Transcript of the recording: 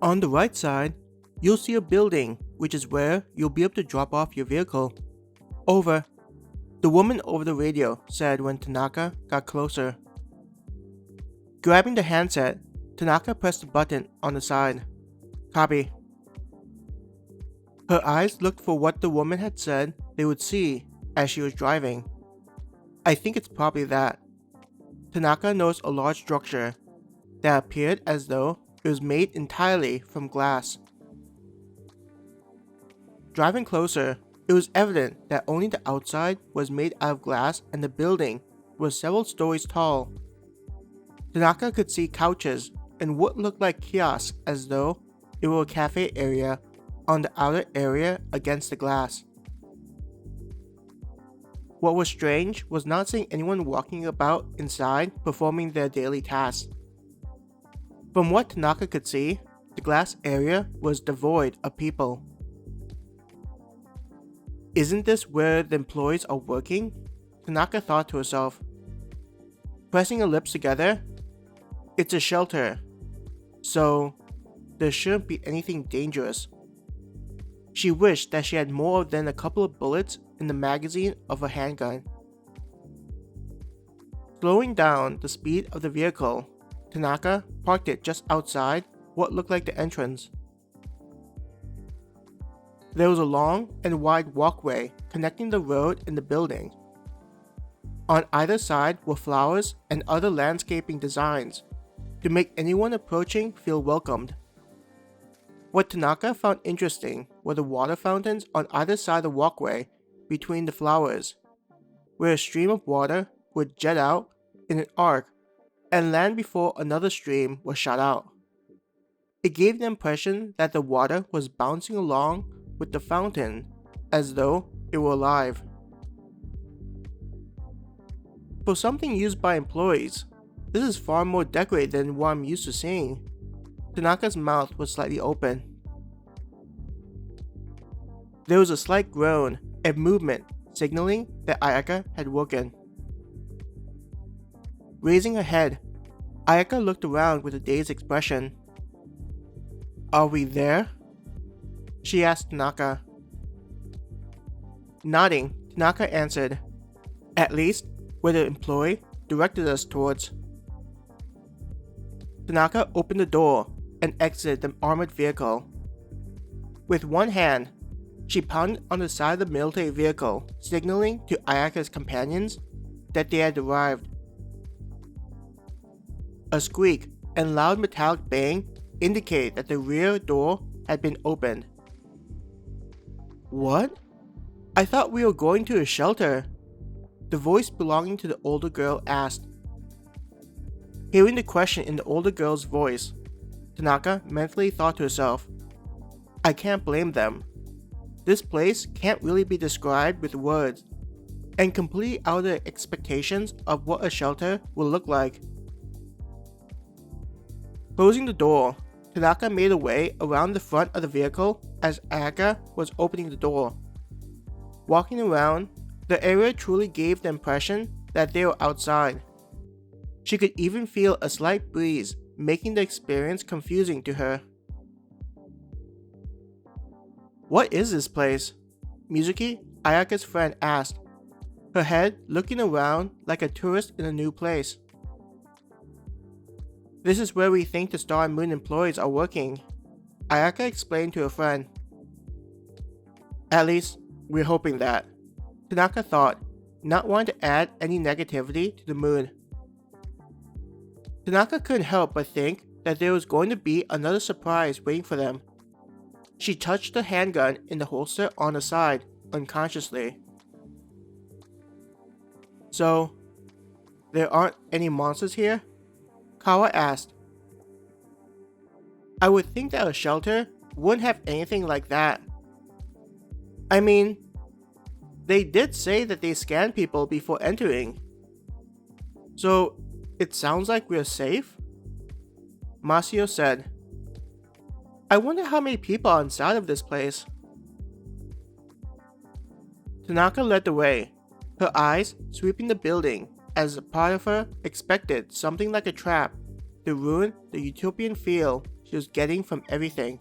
On the right side, you'll see a building, which is where you'll be able to drop off your vehicle. Over. The woman over the radio said when Tanaka got closer. Grabbing the handset, Tanaka pressed the button on the side. Copy. Her eyes looked for what the woman had said they would see as she was driving. I think it's probably that. Tanaka noticed a large structure that appeared as though it was made entirely from glass. Driving closer, it was evident that only the outside was made out of glass and the building was several stories tall. Tanaka could see couches and what looked like kiosks as though it were a cafe area on the outer area against the glass. What was strange was not seeing anyone walking about inside performing their daily tasks. From what Tanaka could see, the glass area was devoid of people. Isn't this where the employees are working? Tanaka thought to herself. Pressing her lips together, it's a shelter, so there shouldn't be anything dangerous. She wished that she had more than a couple of bullets in the magazine of a handgun. Slowing down the speed of the vehicle, Tanaka parked it just outside what looked like the entrance. There was a long and wide walkway connecting the road and the building. On either side were flowers and other landscaping designs to make anyone approaching feel welcomed. What Tanaka found interesting were the water fountains on either side of the walkway between the flowers, where a stream of water would jet out in an arc and land before another stream was shot out. It gave the impression that the water was bouncing along with the fountain as though it were alive. For something used by employees, this is far more decorated than what I'm used to seeing. Tanaka's mouth was slightly open. There was a slight groan and movement signaling that Ayaka had woken. Raising her head, Ayaka looked around with a dazed expression. Are we there? She asked Tanaka. Nodding, Tanaka answered, at least where the employee directed us towards. Tanaka opened the door and exited the armored vehicle. With one hand, she pounded on the side of the military vehicle, signaling to Ayaka's companions that they had arrived. A squeak and loud metallic bang indicated that the rear door had been opened. What? I thought we were going to a shelter, the voice belonging to the older girl asked. Hearing the question in the older girl's voice, Tanaka mentally thought to herself, I can't blame them. This place can't really be described with words, and completely out of their expectations of what a shelter will look like. Closing the door, Tanaka made her way around the front of the vehicle as Ayaka was opening the door. Walking around, the area truly gave the impression that they were outside. She could even feel a slight breeze, making the experience confusing to her. What is this place? Mizuki, Ayaka's friend, asked, her head looking around like a tourist in a new place. This is where we think the Star and Moon employees are working, Ayaka explained to her friend. At least, we're hoping that, Tanaka thought, not wanting to add any negativity to the mood. Tanaka couldn't help but think that there was going to be another surprise waiting for them. She touched the handgun in the holster on the side, unconsciously. So, there aren't any monsters here? Kawa asked. I would think that a shelter wouldn't have anything like that. I mean, they did say that they scan people before entering. So, it sounds like we're safe? Masio said. I wonder how many people are inside of this place. Tanaka led the way, her eyes sweeping the building as a part of her expected something like a trap to ruin the utopian feel she was getting from everything